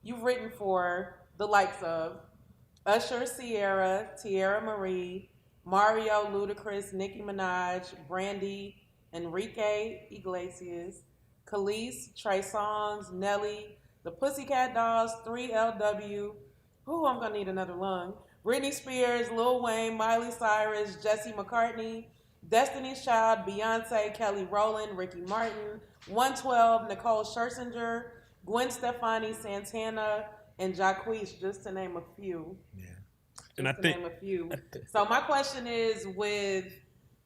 you've written for the likes of Usher, Sierra, Tierra Marie, Mario, Ludacris, Nicki Minaj, Brandy, Enrique Iglesias, Khalees, Trey Songz, Nelly, the Pussycat Dolls, 3LW. Who I'm gonna need another lung. Britney Spears, Lil Wayne, Miley Cyrus, Jesse McCartney, Destiny's Child, Beyonce, Kelly Rowland, Ricky Martin, 112, Nicole Scherzinger, Gwen Stefani, Santana, and Jacquees, just to name a few. Yeah. And Just to name a few. So my question is, with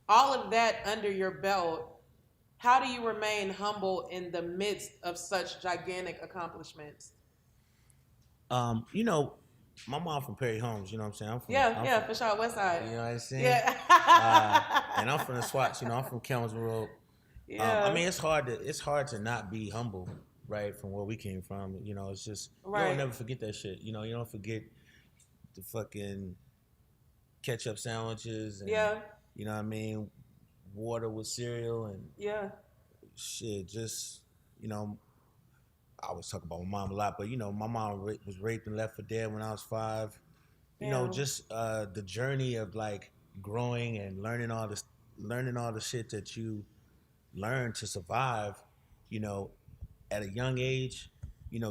all of that under your belt, how do you remain humble in the midst of such gigantic accomplishments? you know, my mom from Perry Homes, you know what I'm saying? Yeah, for sure. West Side. You know what I'm saying? Yeah. And I'm from the Swats, I'm from Kelmsville Road. Yeah. I mean, it's hard to not be humble, right, from where we came from. It's just, you Right. don't never forget that shit. You don't forget the fucking ketchup sandwiches and, Yeah. you know what I mean, water with cereal and Yeah. shit. Just, you know, I always talk about my mom a lot, but, my mom was raped and left for dead when I was 5. Damn. Just the journey of like growing and learning all the shit that you learn to survive, you know, at a young age,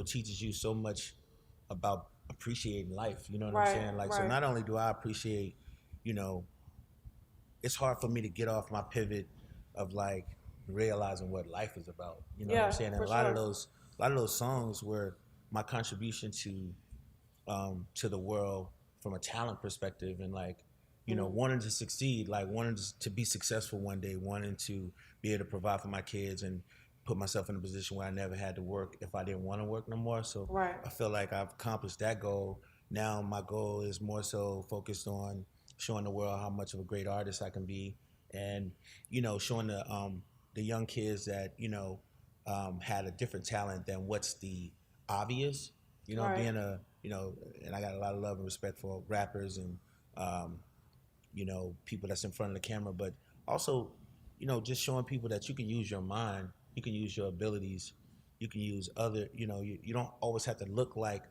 teaches you so much about appreciating life. You know what Right, I'm saying? Like, so right. not only do I appreciate, you know, it's hard for me to get off my pivot of like realizing what life is about. You know what Yeah, I'm saying? And for a lot of sure. those songs were my contribution to the world from a talent perspective, and like, wanting to succeed, like wanting to be successful one day, wanting to be able to provide for my kids and put myself in a position where I never had to work if I didn't want to work no more. So Right. I feel like I've accomplished that goal. Now my goal is more so focused on showing the world how much of a great artist I can be, and showing the young kids that had a different talent than what's the obvious. Right. Being a and I got a lot of love and respect for rappers and um, people that's in front of the camera, but also, just showing people that you can use your mind, you can use your abilities, you can use other, you don't always have to look like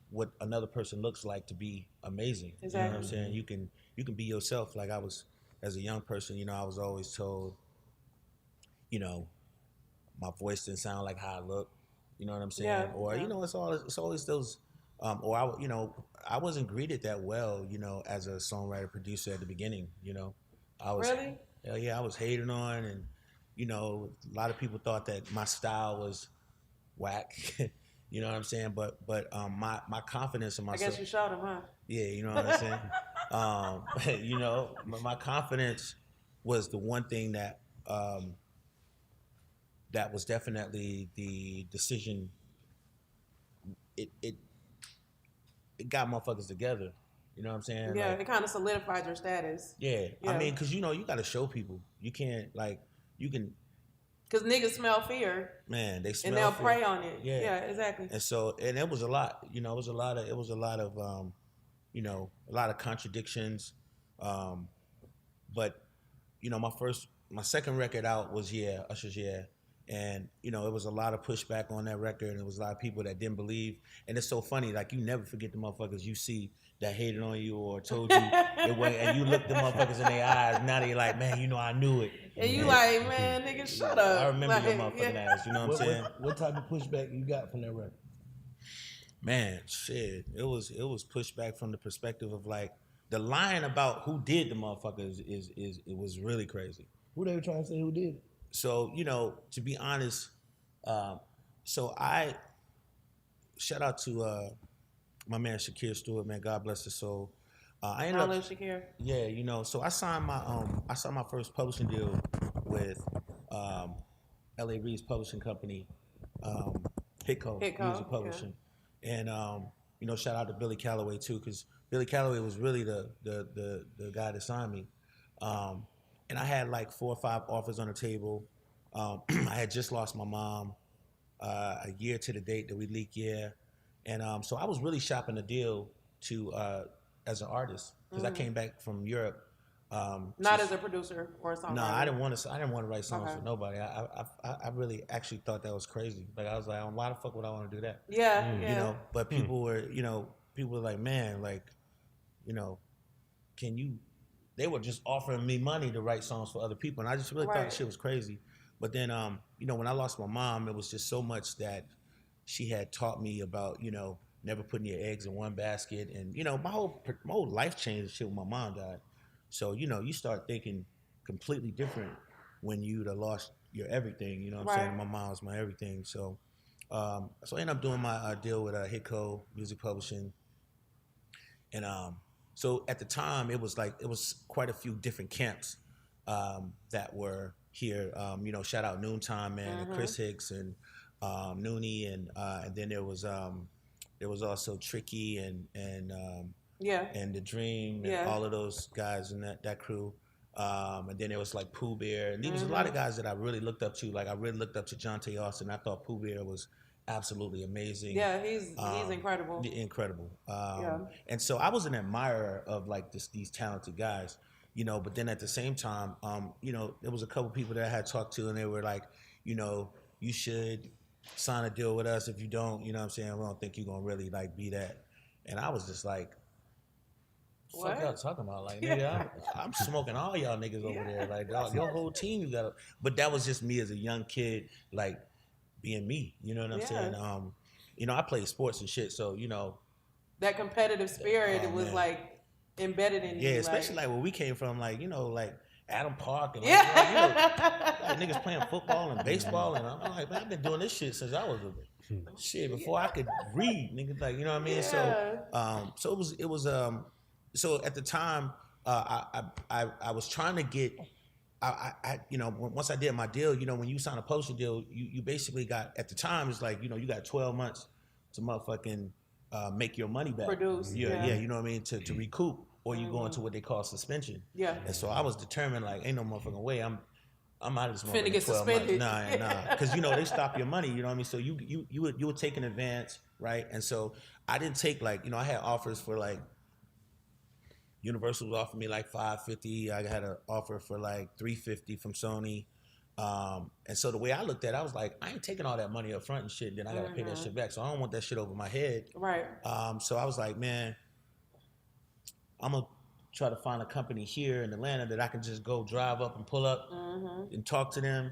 what another person looks like to be amazing. Exactly. You know what I'm saying? You can be yourself. Like I was, as a young person, I was always told, you know, my voice didn't sound like how I look. You know what I'm saying? Yeah, Or yeah. it's always those. Or I wasn't greeted that well. As a songwriter producer at the beginning. I was. Really? Hell yeah, I was hated on, and a lot of people thought that my style was whack. You know what I'm saying? But my confidence in I myself. guess you showed him, huh? Yeah, you know what I'm saying. My confidence was the one thing that was definitely the decision. It got motherfuckers together. You know what I'm saying? Yeah, Like, it kind of solidified your status. yeah. I Yeah. mean, because you got to show people. You can't like you can. Because niggas smell fear Man, they smell and they'll fear. prey on it. Yeah. Yeah, exactly. And it was a lot. A lot of contradictions. But my second record out was Usher's Yeah. And it was a lot of pushback on that record, and there was a lot of people that didn't believe. And it's so funny, like you never forget the motherfuckers you see that hated on you or told you it was, and you look the motherfuckers in their eyes. Now they like, man, I knew it. And you like, man, nigga, shut up. I remember like, your motherfucking ass. You know what I'm saying? What type of pushback you got from that record? Man, shit, it was pushback from the perspective of like the line about who did the motherfuckers is it was really crazy. Who they were trying to say who did it? So, to be honest, so I shout out to my man Shakir Stewart, man, God bless his soul. I ended Long up, live Shakir. yeah, so I signed my first publishing deal with L.A. Reid's publishing company, Hitco Hitco, Music Publishing, and shout out to Billy Calloway too, because Billy Calloway was really the guy that signed me. And I had like 4 or 5 offers on the table. I had just lost my mom a year to the date that we leaked, yeah. And so I was really shopping the deal to as an artist, because I came back from Europe Not as a producer or a songwriter. No, I didn't want to write songs Okay. for nobody. I really actually thought that was crazy. Like I was like, why the fuck would I want to do that? Yeah, yeah. You know, but people were like, man, like, can you? They were just offering me money to write songs for other people, and I just really thought Right. the shit was crazy. But then, when I lost my mom, it was just so much that she had taught me about, never putting your eggs in one basket, and my whole life changed and shit when my mom died. So you start thinking completely different when you'd have lost your everything. You know what I'm saying? Right. My mom was my everything. So I ended up doing my deal with Hitco Music Publishing, and so at the time it was quite a few different camps that were here. Shout out Noontime Man and Chris Hicks and Noonie, and then there was also Tricky and The Dream and all of those guys and that crew. And then there was like Pooh Bear, and there was a lot of guys that I really looked up to. Like I really looked up to Jonte Austin. I thought Pooh Bear was absolutely amazing. Yeah, he's incredible. Incredible. And so I was an admirer of like these talented guys, but then at the same time, there was a couple people that I had talked to, and they were like, you should sign a deal with us. If you don't, you know what I'm saying, we don't think you're gonna really like be that. And I was just like, fuck y'all talking about? Like, nigga, I'm smoking all y'all niggas over there. Like, your whole team, you got. But that was just me as a young kid, like being me. You know what I'm saying? I played sports and shit, so that competitive spirit was like embedded in you. Yeah, especially like where we came from, like like Adam Park and like niggas playing football and baseball, and I'm like, man, I've been doing this shit since I was shit before I could read, niggas, like, you know what I mean? Yeah. So it was so at the time I was trying to get once I did my deal, when you sign a publishing deal, you basically got, at the time, it's like, you got 12 months to motherfucking make your money back. Produce. Yeah, you know what I mean? To recoup, or you go into what they call suspension. Yeah. And so I was determined, like, ain't no motherfucking way I'm out of this motherfucking Finna get 12 suspended. months. Nah. Because, they stop your money, you know what I mean? So you would take an advance, right? And so I didn't take, like, I had offers for, like, Universal was offering me like $550. I had an offer for like $350 from Sony. And so the way I looked at it, I was like, I ain't taking all that money up front and shit, then I gotta pay that shit back. So I don't want that shit over my head. Right. So I was like, man, I'm gonna try to find a company here in Atlanta that I can just go drive up and pull up and talk to them.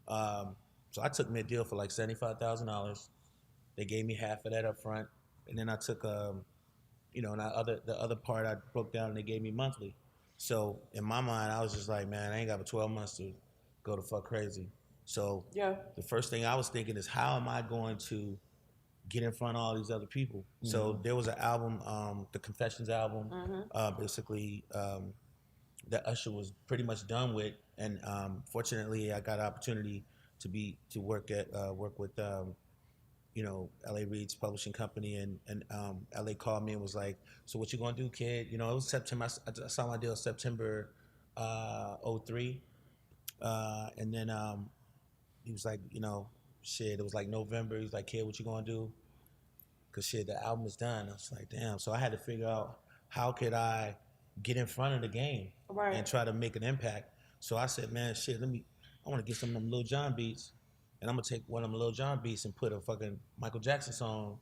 So I took me a deal for like $75,000. They gave me half of that up front. And then I took and the other part I broke down and they gave me monthly. So in my mind, I was just like, man, I ain't got but 12 months to go the fuck crazy. So the first thing I was thinking is, how am I going to get in front of all these other people? So there was an album, the Confessions album, basically that Usher was pretty much done with, and fortunately I got an opportunity to work with L.A. Reid's publishing company, and L.A. called me and was like, so what you gonna do, kid? It was September. I signed my deal September 03, and then he was like, shit, it was like November. He was like, kid, what you gonna do? Cause shit, the album is done. I was like, damn. So I had to figure out, how could I get in front of the game and try to make an impact. So I said, man, shit, I want to get some of them Lil Jon beats. And I'm gonna take one of them Lil Jon beats and put a fucking Michael Jackson song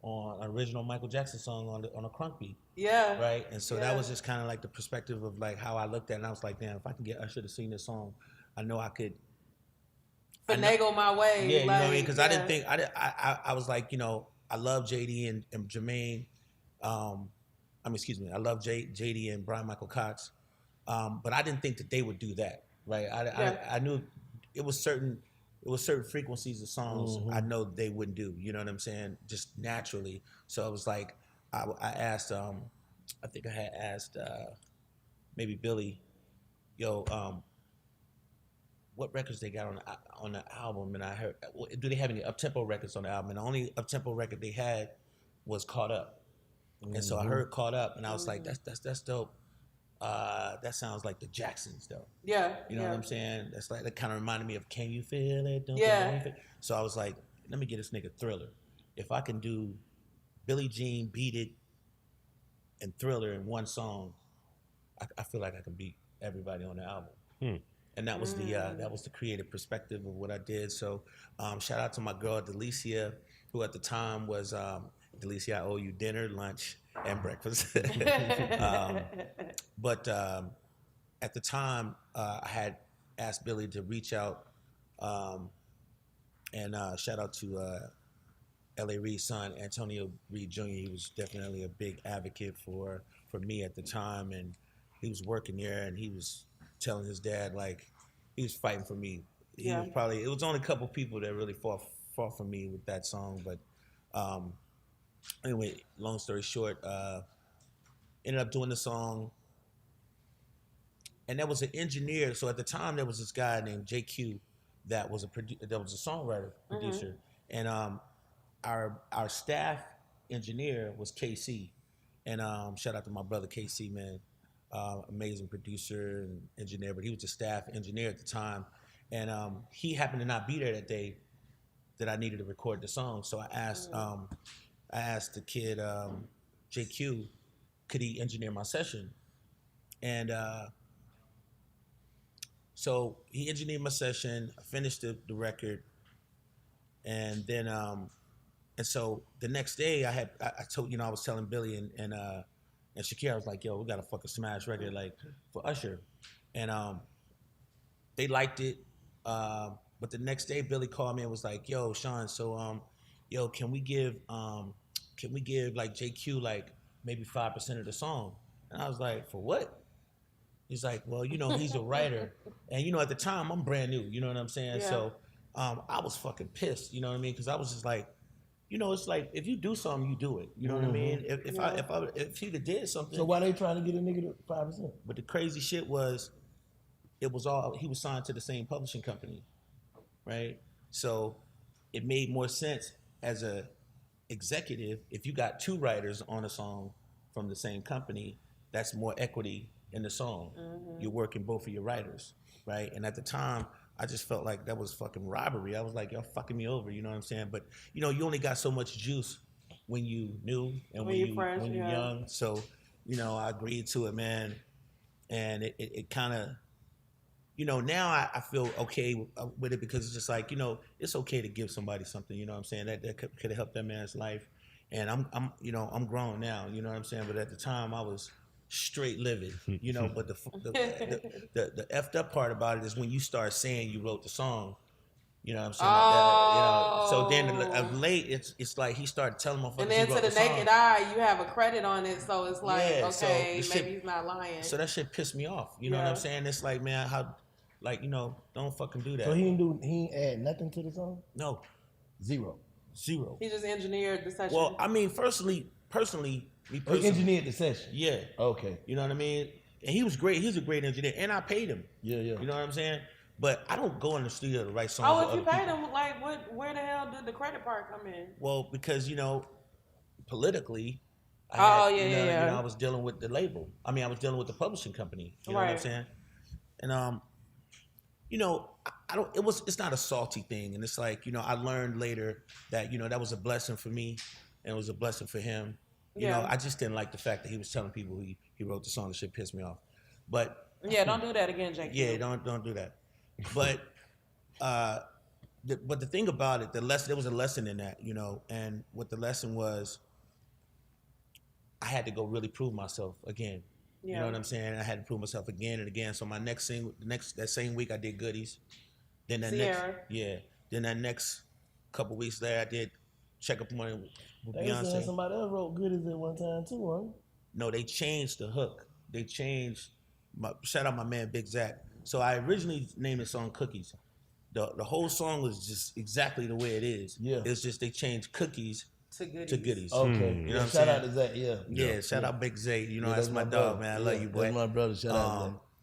on, an original Michael Jackson song on a crunk beat. Yeah. Right. And so that was just kind of like the perspective of like how I looked at it. And I was like, damn, if I can get Usher to sing this song, I know I could finagle my way. Yeah, you know what I mean? Because I didn't think I was like, I love JD and Jermaine. I love JD and Brian Michael Cox, but I didn't think that they would do that. Right. I knew it was certain frequencies of songs I know they wouldn't do, you know what I'm saying, just naturally. So it was like, I asked, I think I had asked maybe Billy, what records they got on the album, and I heard, do they have any up-tempo records on the album? And the only up-tempo record they had was Caught Up. And so I heard Caught Up, and I was like, that's dope. That sounds like the Jacksons, though. Yeah. You know what I'm saying? That's like, that kind of reminded me of Can You Feel It? Don't Yeah. You feel it? So I was like, let me get this nigga Thriller. If I can do Billie Jean, Beat It, and Thriller in one song, I feel like I can beat everybody on the album. And that was the creative perspective of what I did. So shout out to my girl Delicia, who at the time was Delicia, I owe you dinner, lunch, and breakfast. But at the time, I had asked Billy to reach out, and shout out to L.A. Reid's son, Antonio Reid Jr. He was definitely a big advocate for me at the time, and he was working there, and he was telling his dad, like, he was fighting for me. He was probably, it was only a couple people that really fought for me with that song, but anyway, long story short, ended up doing the song, and there was an engineer. So at the time, there was this guy named JQ that was a songwriter, producer, and our staff engineer was KC, and shout out to my brother KC, man, amazing producer and engineer, but he was the staff engineer at the time, and he happened to not be there that day that I needed to record the song. So I asked the kid JQ, could he engineer my session, and so he engineered my session. I finished the record, and then and so the next day I told, I was telling Billy and Shakira, I was like, yo, we got a fucking smash record like for Usher, and they liked it, but the next day Billy called me and was like, yo, Sean, so yo, can we give like JQ like maybe 5% of the song? And I was like, for what? He's like, well, he's a writer, and at the time I'm brand new, you know what I'm saying? Yeah. So I was fucking pissed, you know what I mean? Because I was just like, it's like if you do something, you do it, you know what I mean? If he'd have did something. So why they trying to get a nigga to 5%? But the crazy shit was, he was signed to the same publishing company, right? So it made more sense as a executive if you got two writers on a song from the same company. That's more equity in the song. You're working both of your writers, right? And at the time, I just felt like that was fucking robbery. I was like, y'all fucking me over, you know what I'm saying? But you only got so much juice when you new and when you're young. So, I agreed to it, man. And it kind of, now I feel okay with it, because it's just like, it's okay to give somebody something, you know what I'm saying? That could have helped that man's life. And I'm grown now, you know what I'm saying? But at the time I was straight livid, but the effed up part about it is when you start saying you wrote the song, you know what I'm saying? Oh. So then of late, it's like he started telling motherfuckers. And then to the naked eye, you have a credit on it, so it's like, okay, so maybe he's not lying. So that shit pissed me off, you know what I'm saying? It's like, man, how, like, don't fucking do that. So he ain't add nothing to the song? No. Zero. He just engineered the session. Well, I mean, personally, he engineered the session. Yeah. Okay. You know what I mean? And he was great. He's a great engineer, and I paid him. Yeah. You know what I'm saying? But I don't go in the studio to write songs. Oh, if you paid him, like, where the hell did the credit part come in? Well, because politically, I was dealing with the label. I mean, I was dealing with the publishing company. You know what I'm saying? And I don't. It's not a salty thing, and it's like, I learned later that that was a blessing for me, and it was a blessing for him. I just didn't like the fact that he was telling people he wrote the song. The shit pissed me off. But don't do that again, Jake. Yeah, don't do that. But but the thing about it, there was a lesson in that, and what the lesson was, I had to go really prove myself again. You know what I'm saying? I had to prove myself again and again. So my next single, that same week I did Goodies. Then that Then that next couple weeks later I did Check Up Money with Beyonce. Saying somebody else wrote Goodies at one time too, huh? No, they changed the hook. They changed. Shout out my man Big Zach. So I originally named the song Cookies. The whole song was just exactly the way it is. Yeah. It's just they changed Cookies to Goodies. Okay. You know what I'm saying? Shout out to Zach, yeah. Shout out Big Zach. That's my dog, man. I love you, boy. That's my brother. Shout out to Zach.